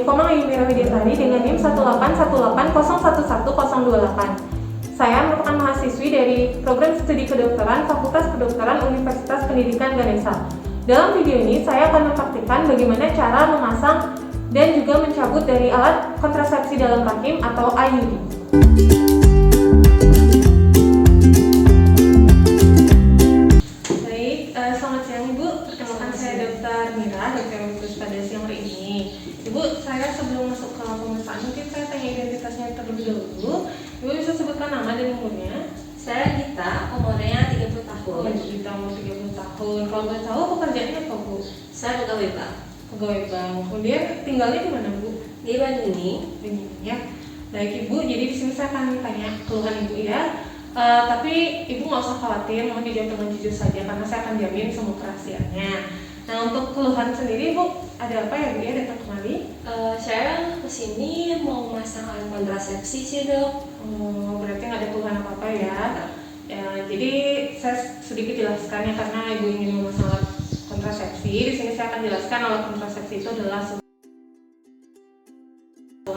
Komang Ayu Mira Widyatari dengan NIM 18180110028. Saya merupakan mahasiswi dari Program Studi Kedokteran Fakultas Kedokteran Universitas Pendidikan Ganesha. Dalam video ini saya akan mempraktikkan bagaimana cara memasang dan juga mencabut dari alat kontrasepsi dalam rahim atau IUD. Selamat siang Ibu, perkenalkan saya Dr. Mira, dokter pada siang hari ini. Ibu, saya sebelum masuk ke pemeriksaan mungkin saya tanya identitasnya terlebih dahulu. Ibu bisa sebutkan nama dan umurnya? Saya Gita, umurnya 30 tahun. Gita, umur 30 tahun. Kalau boleh tahu pekerjaannya apa Bu? Saya pegawai bank. Pegawai bank. Kemudian tinggalnya di mana Bu? Di Bandung. Ya. Baik Ibu, jadi di sini saya akan tanya keluhan Ibu ya. Tapi Ibu nggak usah khawatir, mohon dijawab dengan jujur saja karena saya akan jamin semua kerahasiaannya. Nah untuk keluhan sendiri Bu, ada apa ya Bu ya datang kemari? Saya kesini mau masang alat kontrasepsi sih Dok. Oh, berarti nggak ada keluhan apa-apa ya? Ya, jadi saya sedikit jelaskan ya karena Ibu ingin memasang alat kontrasepsi. Di sini saya akan jelaskan alat kontrasepsi itu adalah sebuah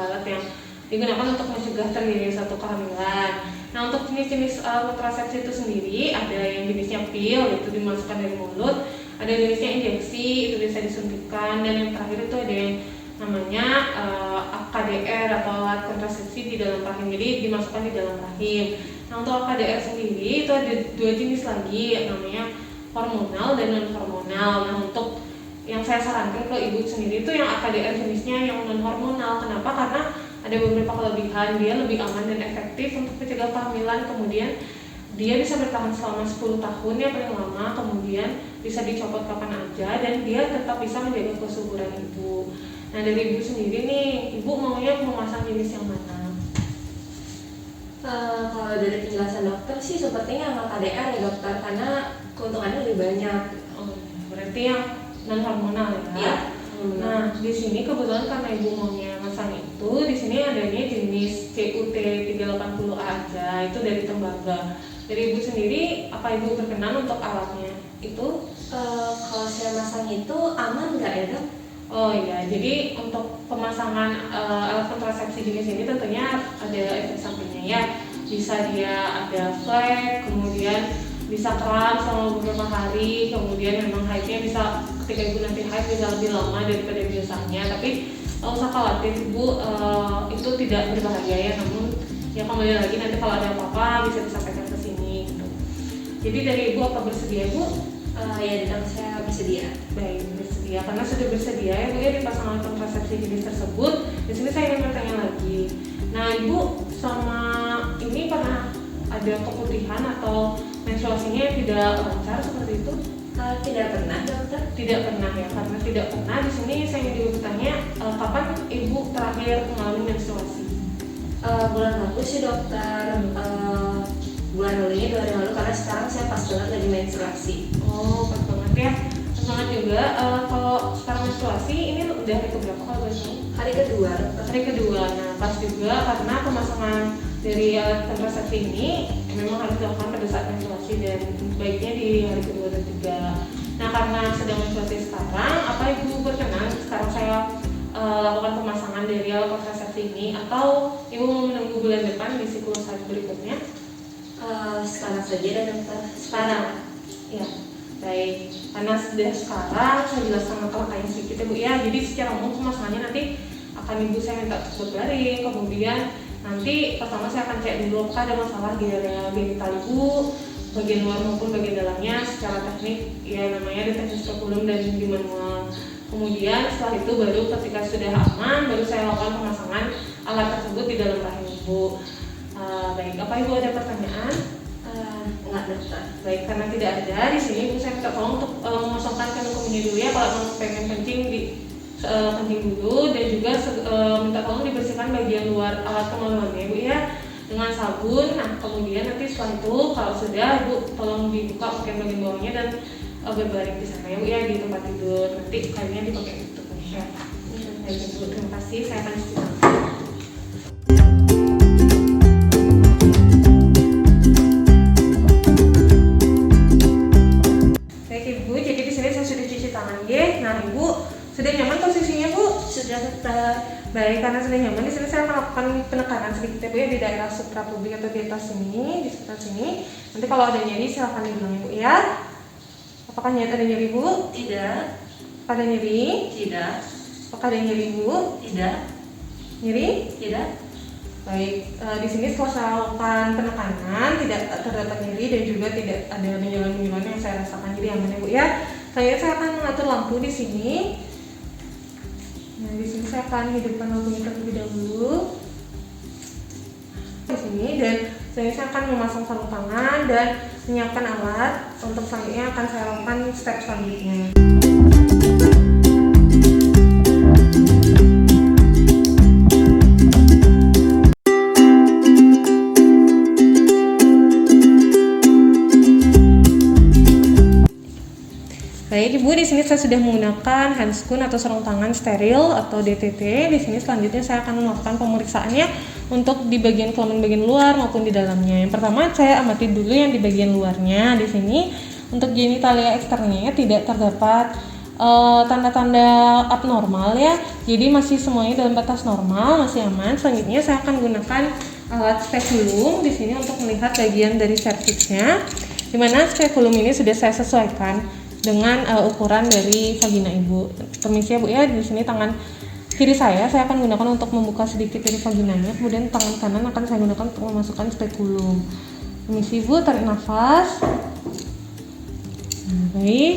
alat yang digunakan untuk mencegah terjadinya suatu kehamilan. Nah untuk jenis-jenis kontrasepsi itu sendiri ada yang jenisnya pil, itu dimasukkan dari mulut, ada jenisnya injeksi, itu bisa disuntikkan, dan yang terakhir itu ada yang namanya AKDR atau alat kontrasepsi di dalam rahim, jadi dimasukkan di dalam rahim. Nah untuk AKDR sendiri itu ada dua jenis lagi, namanya hormonal dan non hormonal. Nah untuk yang saya sarankan ke ibu sendiri itu yang AKDR jenisnya yang non hormonal. Kenapa? Karena ada beberapa kelebihan, dia lebih aman dan efektif untuk mencegah kehamilan, kemudian dia bisa bertahan selama 10 tahun ya paling lama, kemudian bisa dicopot kapan aja, dan dia tetap bisa menjaga kesuburan ibu. Nah dari ibu sendiri nih, ibu maunya memasang jenis yang mana? Kalau dari penjelasan dokter sih sepertinya yang KDR ya dokter, karena keuntungannya lebih banyak. Oh, berarti yang non hormonal ya? Iya. Nah, di sini kebetulan karena ibu maunya masang itu, di sini adanya jenis CUT 380A aja, itu dari tembaga. Dari ibu sendiri, apa ibu berkenan untuk alatnya? Itu kalau saya masang itu aman nggak ya Dok? Oh iya, jadi untuk pemasangan alat kontrasepsi jenis ini tentunya ada efek sampingnya ya. Bisa dia ada flek, kemudian bisa kram selama beberapa hari, kemudian memang haidnya bisa ketika ibu nanti haid bisa lebih lama daripada biasanya, tapi nggak usah khawatir ibu, itu tidak berbahaya ya, namun ya kembali lagi nanti kalau ada apa-apa bisa disampaikan ke sini gitu. Jadi dari ibu apa bersedia ibu? Ya Dok, saya bersedia. Baik, bersedia. Karena sudah bersedia ya Bu ya dipasang alat kontrasepsi jenis tersebut. Di sini saya ingin bertanya lagi. Nah ibu sama ini pernah ada keputihan atau menstruasinya yang tidak lancar seperti itu? Tidak pernah dokter. Tidak pernah ya, karena tidak pernah. Di sini saya ingin juga bertanya, kapan ibu terakhir mengalami menstruasi? Bulan lalu sih dokter. Bulan lalu ini 2 hari lalu, karena sekarang saya pas banget lagi menstruasi. Oh, pas banget ya. Pas banget juga. Kalau sekarang menstruasi ini udah hari keberapa kalau boleh tahu? Hari kedua dokter. Hari kedua. Nah, pas juga karena pemasangan dari alat kontrasepsi ini memang harus dilakukan pada saat menstruasi dan baiknya di hari kedua dan ketiga. Nah, karena sedang menstruasi sekarang, apa ibu berkenan sekarang saya lakukan pemasangan dari alat kontrasepsi ini, atau ibu mau menunggu bulan depan di siklus haid berikutnya? Sekarang saja dan dokter. Sekarang, ya. Baik, karena sudah sekarang saya jelaskan langkah-langkahnya sedikit ya Bu ya. Jadi secara umum pemasangannya nanti akan ibu saya minta tersebut garing, kemudian nanti pertama saya akan cek dulu apakah ada masalah di area genital ibu, bagian luar maupun bagian dalamnya. Secara teknik ya namanya ada teknik spekulum dan di manual. Kemudian setelah itu baru ketika sudah aman, baru saya lakukan pemasangan alat tersebut di dalam rahim ibu. Baik, apa ibu ada pertanyaan? Enggak dokter. Baik, karena tidak ada di sini, ibu saya minta tolong untuk memasukkan kandung kemihnya dulu ya. Kalau memang pengen kencing di kencing dulu, dan juga minta tolong dibersihkan bagian luar alat kemaluannya ibu ya dengan sabun. Nah kemudian nanti setelah itu kalau sudah ibu tolong dibuka pakai bagian bawahnya dan berbaring di sana ya bu ya, di tempat tidur. Nanti kainnya dipakai untuk ya. Baik ibu, terima kasih. Saya akan cuci tangan. Baik ibu, jadi di sini saya sudah cuci tangan ya. Nah ibu sudah nyaman posisinya bu? Sudah sudah dokter. Baik, karena sudah nyaman, di sini saya melakukan penekanan sedikit ya Bu ya di daerah suprapubik atau di atas sini, di sekitar sini. Nanti kalau ada nyeri silahkan dibilang ya Bu ya. Apakah ada nyeri Bu? Tidak. Ada nyeri? Tidak. Apakah ada nyeri Bu? Tidak. Nyeri? Tidak. Baik, di sini setelah saya lakukan penekanan tidak terdapat nyeri dan juga tidak ada benjolan-benjolan yang saya rasakan, jadi aman ya Bu ya. Selanjutnya saya akan mengatur lampu di sini. Nah, di sini saya akan hidupkan lampunya terlebih dahulu di sini, dan selanjutnya saya akan memasang sarung tangan dan menyiapkan alat. Untuk selanjutnya akan saya lakukan step selanjutnya. Baik Ibu, di sini saya sudah menggunakan handscoon atau sarung tangan steril atau DTT. Di sini selanjutnya saya akan melakukan pemeriksaannya untuk di bagian kelamin bagian luar maupun di dalamnya. Yang pertama saya amati dulu yang di bagian luarnya. Di sini untuk genitalia eksternnya tidak terdapat tanda-tanda abnormal ya. Jadi masih semuanya dalam batas normal, masih aman. Selanjutnya saya akan gunakan alat speculum di sini untuk melihat bagian dari serviksnya. Di mana speculum ini sudah saya sesuaikan dengan ukuran dari vagina Ibu. Permisi ya Bu ya, di sini tangan kiri saya akan gunakan untuk membuka sedikit dari vaginanya, kemudian tangan kanan akan saya gunakan untuk memasukkan spekulum. Permisi Ibu, tarik nafas. Nah, baik.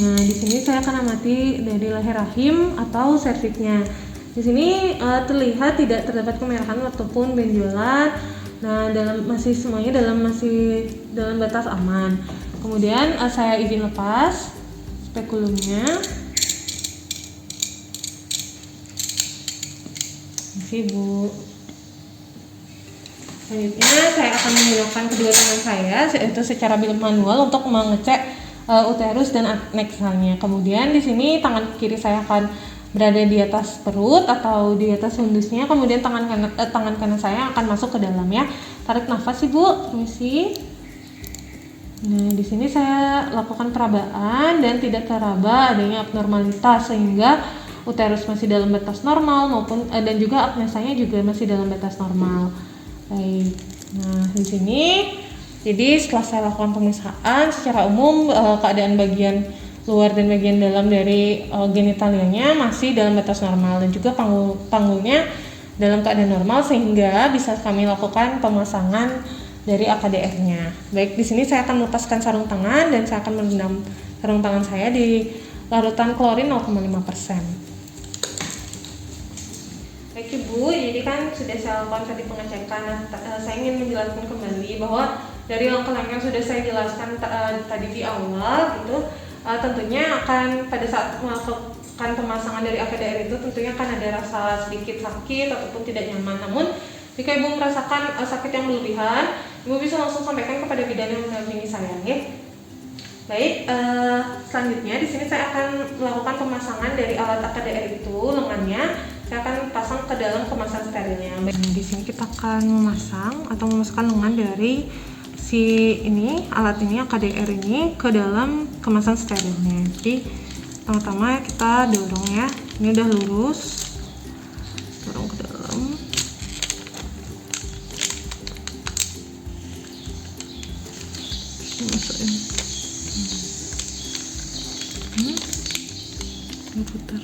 Nah, di sini saya akan amati dari leher rahim atau serviknya. Di sini terlihat tidak terdapat kemerahan ataupun benjolan. Nah, semuanya masih dalam batas aman. Kemudian saya izin lepas spekulumnya. Masih Bu. Selanjutnya saya akan menggunakan kedua tangan saya yaitu secara manual untuk mengecek uterus dan anexanya. Kemudian di sini tangan kiri saya akan berada di atas perut atau di atas hundusnya, kemudian tangan kanan saya akan masuk ke dalam ya. Tarik nafas Ibu, permisi. Nah, di sini saya lakukan perabaan dan tidak teraba adanya abnormalitas sehingga uterus masih dalam batas normal maupun dan juga apnesanya juga masih dalam batas normal. Baik. Nah, di sini jadi setelah saya lakukan pemeriksaan secara umum keadaan bagian luar dan bagian dalam dari genitalianya masih dalam batas normal dan juga panggulnya dalam keadaan normal sehingga bisa kami lakukan pemasangan dari AKDR-nya. Baik, di sini saya akan melepaskan sarung tangan dan saya akan merendam sarung tangan saya di larutan klorin 0,5%. Baik Ibu, jadi kan sudah saya lakukan tadi pengecekan. Saya ingin menjelaskan kembali bahwa dari langkah-langkah yang sudah saya jelaskan tadi di awal gitu. Tentunya akan pada saat melakukan pemasangan dari AKDR itu tentunya akan ada rasa sedikit sakit ataupun tidak nyaman. Namun jika Ibu merasakan sakit yang berlebihan, Ibu bisa langsung sampaikan kepada bidan yang mendampingi saya ya. Baik, selanjutnya di sini saya akan melakukan pemasangan dari alat AKDR itu lengannya. Saya akan pasang ke dalam kemasan sterilnya. Baik, di sini kita akan memasang atau memasukkan lengan dari alat ini AKDR ini ke dalam kemasan sterilnya. Jadi pertama kita dorong ya, ini udah lurus, dorong ke dalam. Masukin, putar.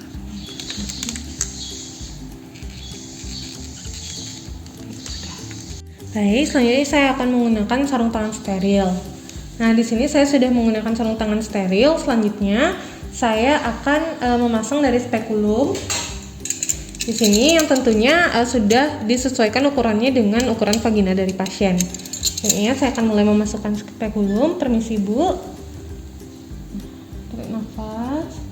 Baik, selanjutnya saya akan menggunakan sarung tangan steril. Nah, di sini saya sudah menggunakan sarung tangan steril. Selanjutnya saya akan memasang dari spekulum. Di sini yang tentunya sudah disesuaikan ukurannya dengan ukuran vagina dari pasien. Selanjutnya saya akan mulai memasukkan spekulum. Permisi Bu. Tarik nafas.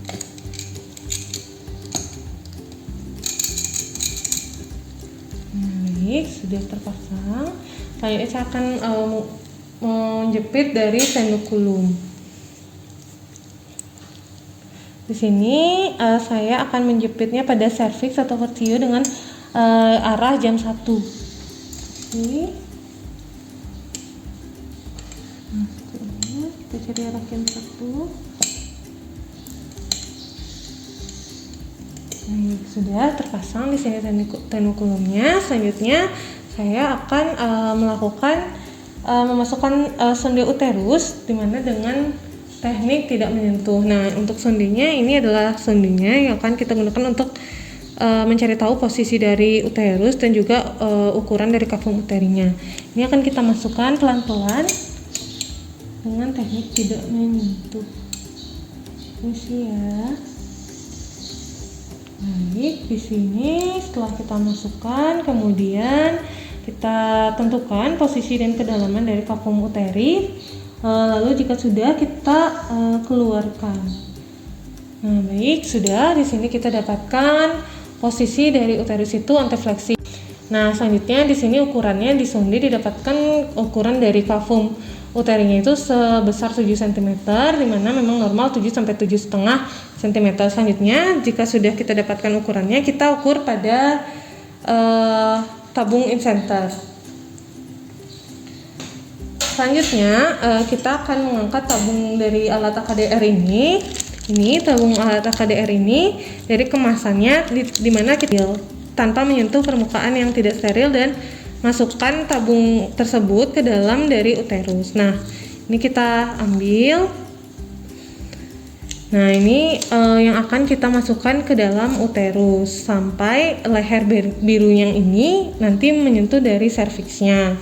Baik, sudah terpasang. Selanjutnya saya akan menjepit dari senokulum. Di sini saya akan menjepitnya pada serviks atau vertio dengan arah jam 1. Oke. Nah, kita cari arah jam 1. Baik, sudah terpasang di sini tenukulumnya. Selanjutnya saya akan melakukan memasukkan sonde uterus, dimana dengan teknik tidak menyentuh. Nah, untuk sondenya ini adalah sondenya yang akan kita gunakan untuk mencari tahu posisi dari uterus dan juga ukuran dari kafum uterinya. Ini akan kita masukkan pelan-pelan dengan teknik tidak menyentuh. Ini ya. Baik, di sini setelah kita masukkan, kemudian kita tentukan posisi dan kedalaman dari kafum uteri. Lalu jika sudah, kita keluarkan. Nah, baik, sudah. Di sini kita dapatkan posisi dari uterus itu antefleksi. Nah, selanjutnya di sini ukurannya di sonde didapatkan ukuran dari kafum uterinya itu sebesar 7 cm, di mana memang normal 7 sampai 7,5 cm. Selanjutnya, jika sudah kita dapatkan ukurannya, kita ukur pada tabung in-center. Selanjutnya, kita akan mengangkat tabung dari alat AKDR ini. Ini tabung alat AKDR ini dari kemasannya di mana kita tanpa menyentuh permukaan yang tidak steril dan masukkan tabung tersebut ke dalam dari uterus. Nah, ini kita ambil. Nah, ini yang akan kita masukkan ke dalam uterus sampai leher biru yang ini nanti menyentuh dari serviksnya.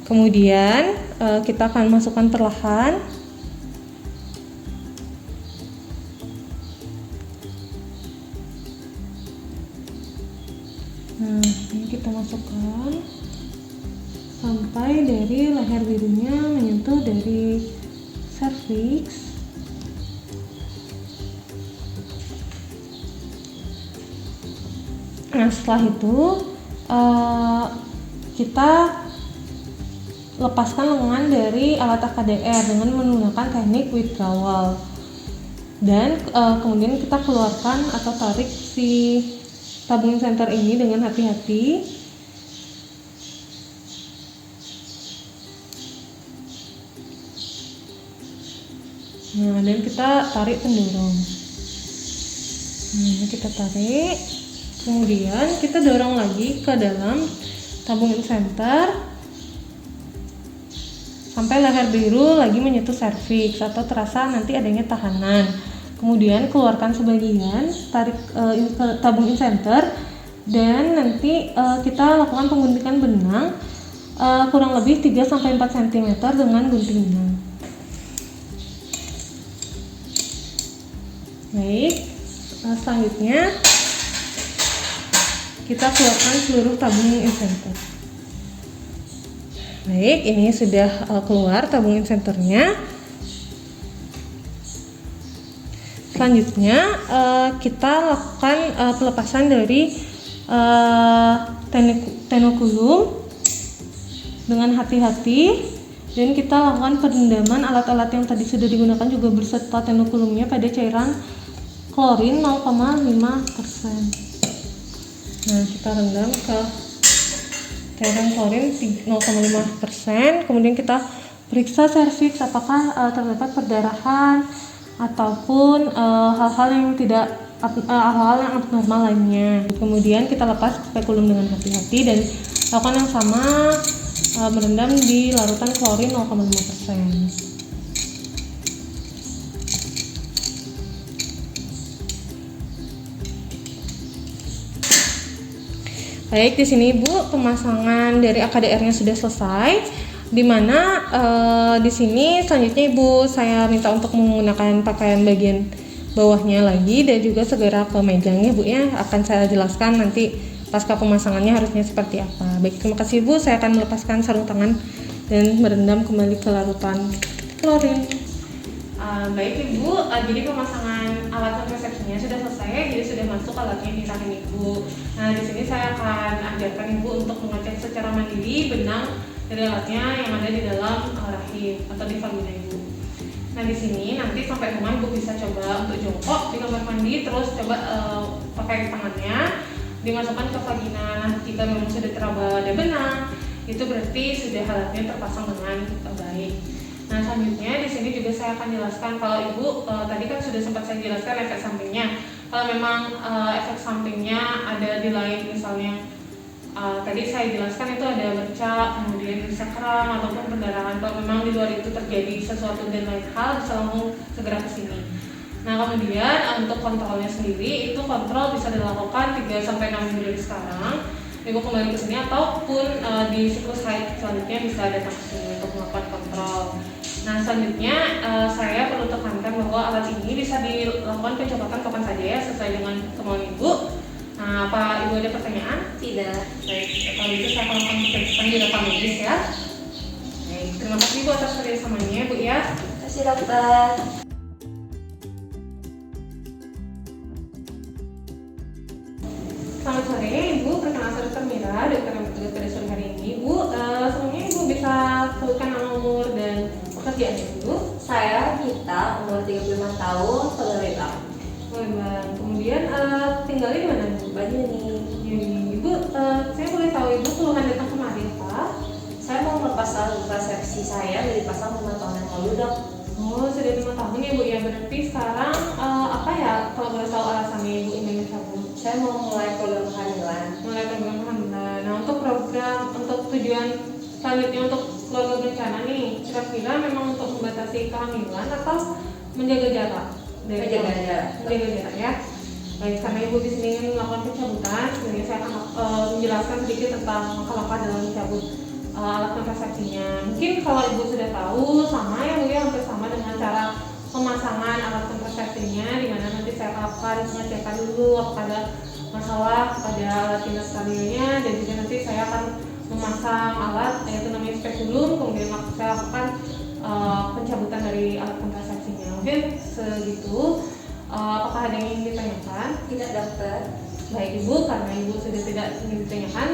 Kemudian kita akan masukkan perlahan. Nah, ini kita masukkan sampai dari leher birunya menyentuh dari serviks. Nah, setelah itu kita lepaskan lengan dari alat AKDR dengan menggunakan teknik withdrawal, dan kemudian kita keluarkan atau tarik si tabung center ini dengan hati-hati. Nah, dan kita tarik pendorong. Nah, ini kita tarik, kemudian kita dorong lagi ke dalam tabung center sampai leher biru lagi menyentuh serviks atau terasa nanti adanya tahanan. Kemudian keluarkan sebagian, tarik ke tabung in-center, dan nanti kita lakukan pengguntingan benang kurang lebih 3-4 cm dengan guntingan. Baik, selanjutnya kita keluarkan seluruh tabung in-center. Baik, ini sudah keluar tabung in-centernya. Selanjutnya kita lakukan pelepasan dari tenukulum dengan hati-hati, dan kita lakukan perendaman alat-alat yang tadi sudah digunakan juga berserta tenukulumnya pada cairan klorin 0,5%. Nah, kita rendam ke cairan klorin 0,5%. Kemudian kita periksa serviks apakah terdapat perdarahan ataupun hal-hal yang abnormal lainnya. Kemudian kita lepas spekulum dengan hati-hati dan lakukan yang sama, merendam di larutan klorin 0,5%. Baik, di sini Ibu pemasangan dari AKDR-nya sudah selesai. Di mana di sini selanjutnya Ibu saya minta untuk menggunakan pakaian bagian bawahnya lagi dan juga segera ke mejangnya Bu ya. Akan saya jelaskan nanti pasca pemasangannya harusnya seperti apa. Baik, terima kasih Bu. Saya akan melepaskan sarung tangan dan merendam kembali ke larutan klorin. Baik Ibu, jadi pemasangan alat kontrasepsinya sudah selesai, jadi sudah masuk alatnya di rahim Ibu. Nah, di sini saya akan ajarkan Ibu untuk mengecek secara mandiri benang dari alatnya yang ada di dalam rahim atau di vagina Ibu. Nah, di sini nanti sampai rumah Ibu bisa coba untuk jongkok di kamar mandi, terus coba pakai tangannya dimasukkan ke vagina. Nah, jika memang sudah teraba ada benang, itu berarti sudah alatnya terpasang dengan baik. Nah, selanjutnya di sini juga saya akan jelaskan kalau Ibu tadi kan sudah sempat saya jelaskan efek sampingnya. Kalau memang efek sampingnya ada di lain, misalnya tadi saya jelaskan itu ada bercak, kemudian bisa kram ataupun perdarahan. Kalau memang di luar itu terjadi sesuatu dan lain hal, bisa langsung segera ke sini. Nah, kemudian untuk kontrolnya sendiri itu kontrol bisa dilakukan 3-6 minggu dari sekarang. Ibu kembali ke sini ataupun di siklus haid selanjutnya bisa datang ke sini untuk melakukan kontrol. Nah, selanjutnya saya perlu tekankan bahwa alat ini bisa dilakukan pencobatan kapan saja ya, sesuai dengan kemauan Ibu. Nah, apa Ibu ada pertanyaan? Tidak. Baik, kalau itu saya akan lakukan pencobatan di rekam medis ya. Baik, terima kasih Bu atas kerjasamanya Bu ya. Terima kasih dokter. Selamat sore Ibu, perkenalkan saya Dr. Mira, dokter yang bertugas pada sore hari ini. Bu, sebelumnya Ibu bisa sebutkan nama, umur dan pekerjaan Ibu? Saya Gita, umur 35 tahun, pegawai bank. Boleh Bang. Kemudian tinggalnya di mana Bu? Banyuni. Ibu, saya boleh tahu Ibu keluhan datang kemari apa? Saya mau melepas alat kontrasepsi saya dari pasang 5 tahun yang lalu dok. Oh, sudah 5 tahun ya Bu ya. Berarti sekarang apa ya kalau boleh tahu alasannya Ibu ingin mencabut? Saya mau mulai program kehamilan. Mulai program kehamilan. Nah, untuk program, untuk tujuan selanjutnya untuk keluarga berencana nih, kira-kira memang untuk membatasi kehamilan atau menjaga jarak? Menjaga jarak. Menjaga jarak ya. Baik, karena Ibu di sini ingin melakukan pencabutan, sebenarnya saya akan menjelaskan sedikit tentang langkah-langkah dalam mencabut alat kontrasepsinya. Mungkin kalau Ibu sudah tahu, sama ya Bu ya, hampir sama dengan cara pemasangan alat kontrasepsinya, di mana nanti saya akan mengecekkan dulu apakah ada masalah pada alat kinas kaliannya, dan juga nanti saya akan memasang alat yaitu namanya spekulum, kemudian saya lakukan pencabutan dari alat kontrasepsinya. Mungkin segitu. Apakah ada yang ingin ditanyakan? Tidak dokter. Baik Ibu, karena Ibu sudah tidak ingin ditanyakan,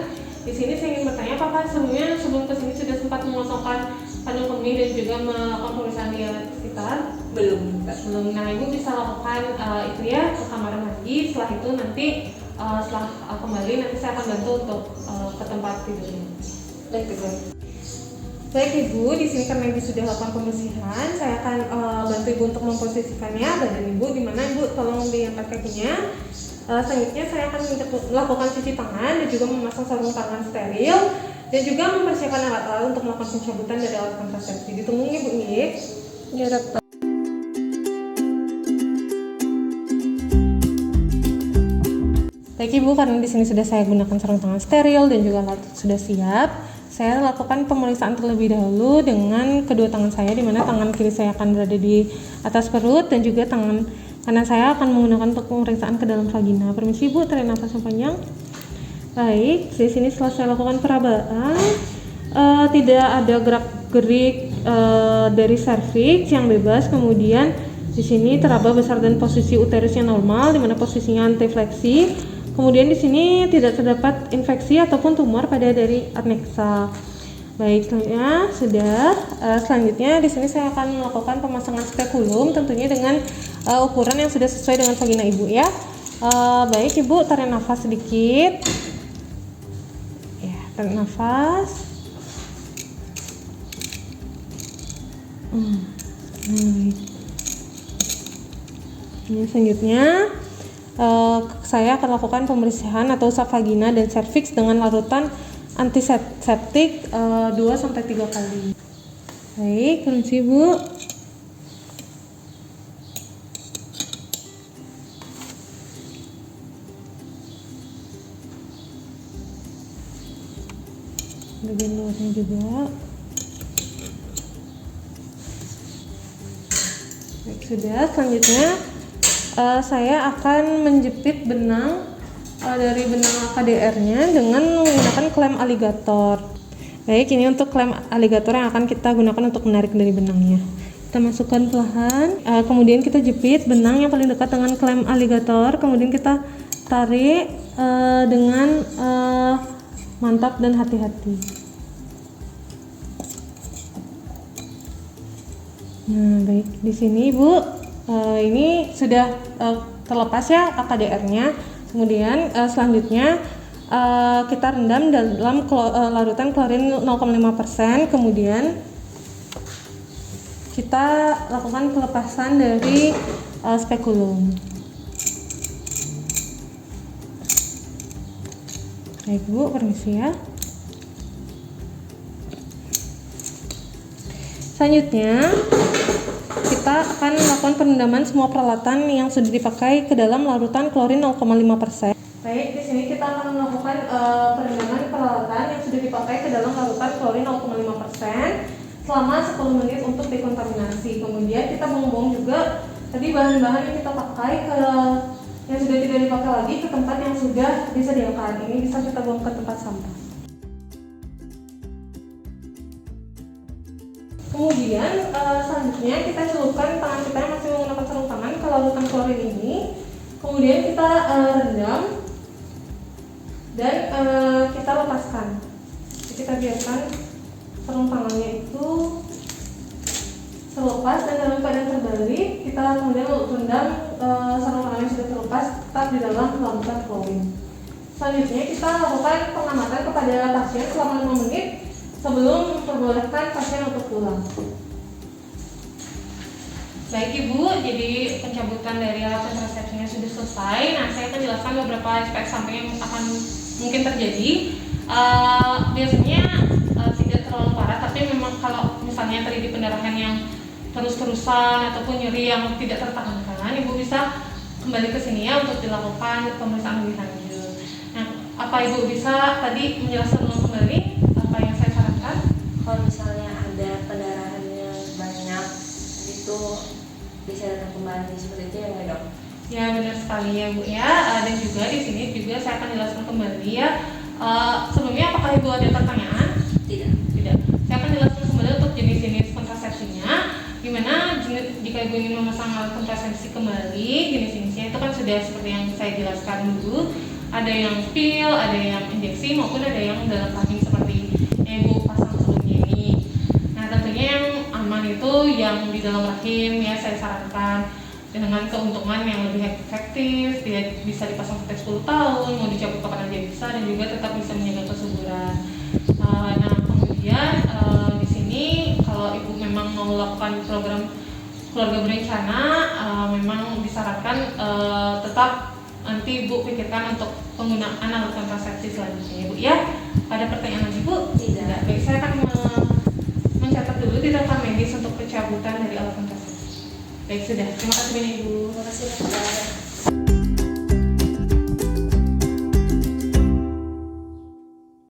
di sini saya ingin bertanya apakah sebelumnya sebelum ke sini sudah sempat mengosongkan kandung kemih dan juga melakukan pemeriksaan di alat sekitar? Belum. Belum. Nah, Ibu bisa lakukan itu ya ke kamar mandi. Setelah itu nanti setelah kembali nanti saya akan bantu untuk ke tempat tidurnya. Baik dokter. Baik Ibu, di sini karena Ibu sudah lakukan pembersihan, saya akan bantu Ibu untuk memposisikannya badan Ibu, di mana Ibu tolong diangkat kakinya. Selanjutnya saya akan melakukan cuci tangan dan juga memasang sarung tangan steril dan juga mempersiapkan alat-alat untuk melakukan pencabutan dari alat kontrasepsi. Ditunggu Ibu nih. Ya dokter. Baik Ibu, karena di sini sudah saya gunakan sarung tangan steril dan juga alat sudah siap. Saya lakukan pemeriksaan terlebih dahulu dengan kedua tangan saya, di mana tangan kiri saya akan berada di atas perut dan juga tangan kanan saya akan menggunakan untuk pemeriksaan ke dalam vagina. Permisi Bu, tarik nafas yang panjang. Baik, di sini setelah saya lakukan perabaan, tidak ada gerak-gerik dari serviks yang bebas. Kemudian di sini teraba besar dan posisi uterusnya normal, di mana posisinya antifleksi. Kemudian di sini tidak terdapat infeksi ataupun tumor pada dari aneksa. Baik, sudah. Selanjutnya di sini saya akan melakukan pemasangan spekulum, tentunya dengan ukuran yang sudah sesuai dengan vagina Ibu ya. Baik Ibu, tarik nafas sedikit. Ya, tarik nafas. Ini selanjutnya. Saya akan lakukan pembersihan atau usap vagina dan serviks dengan larutan antiseptik 2-3 kali. Baik, permisi Bu. Bagian luarnya juga. Baik, sudah. Selanjutnya saya akan menjepit benang dari benang KDR-nya dengan menggunakan klem aligator. Baik, ini untuk klem aligator yang akan kita gunakan untuk menarik dari benangnya. Kita masukkan perlahan, kemudian kita jepit benang yang paling dekat dengan klem aligator, kemudian kita tarik dengan mantap dan hati-hati. Nah, baik, di sini Ibu. Ini sudah terlepas ya KDR-nya. Kemudian selanjutnya kita rendam dalam larutan klorin 0,5%. Kemudian kita lakukan pelepasan dari spekulum. Baik Bu, permisi ya. Selanjutnya, kita akan melakukan perendaman semua peralatan yang sudah dipakai ke dalam larutan klorin 0,5%. Baik, di sini kita akan melakukan perendaman peralatan yang sudah dipakai ke dalam larutan klorin 0,5% selama 10 menit untuk dekontaminasi. Kemudian kita buang-buang juga tadi bahan-bahan yang kita pakai ke yang sudah tidak dipakai lagi ke tempat yang sudah disediakan. Ini bisa kita buang ke tempat sampah. Kemudian selanjutnya kita celupkan tangan kita yang masih menggunakan sarung tangan ke larutan klorin ini. Kemudian kita rendam dan kita lepaskan. Jadi kita biarkan sarung tangannya itu terlepas dan dalam keadaan terbalik kita kemudian rendam sarung tangan yang sudah terlepas tetap di dalam larutan klorin. Selanjutnya kita lakukan pengamatan kepada pasien selama 5 menit sebelum memperbolehkan pasien untuk pulang. Baik Ibu, jadi pencabutan dari alat kontrasepsinya sudah selesai. Nah, saya akan jelaskan beberapa efek samping yang akan mungkin terjadi. Biasanya tidak terlalu parah, tapi memang kalau misalnya terjadi pendarahan yang terus-terusan ataupun nyeri yang tidak tertahankan, Ibu bisa kembali ke sini ya untuk dilakukan pemeriksaan lebih lanjut. Nah, apa Ibu bisa tadi menjelaskan ulang kembali apa yang saya sarankan? Kalau misalnya ada pendarahan yang banyak itu bisa datang kembali seperti itu ya Dok? Ya benar sekali ya Bu ya. Dan juga di sini juga saya akan jelaskan kembali ya. Sebelumnya apakah Ibu ada pertanyaan? Tidak. Tidak. Saya akan jelaskan kembali untuk jenis-jenis kontrasepsinya. Gimana jika Ibu ingin memasang alat kontrasepsi kembali, jenis-jenisnya itu kan sudah seperti yang saya jelaskan dulu. Ada yang pil, ada yang injeksi maupun ada yang dalam rahim seperti yang Ibu pasang sebelumnya ini. Nah, tentunya yang aman itu yang di dalam rahim ya saya sarankan dengan keuntungan yang lebih efektif, dia bisa dipasang sampai 10 tahun, mau dicabut kapan aja bisa dan juga tetap bisa menjaga kesuburan. Nah, kemudian di sini kalau Ibu memang mau melakukan program keluarga berencana, memang disarankan tetap nanti Ibu pikirkan untuk penggunaan alat kontrasepsi selanjutnya Ibu ya. Ada pertanyaan lagi Bu? Tidak. Baik, saya akan mencatat dulu di rekam medis untuk pencabutan dari alat kontrasepsi. Baik, sudah. Terima kasih banyak Ibu. Terima kasih Dokter.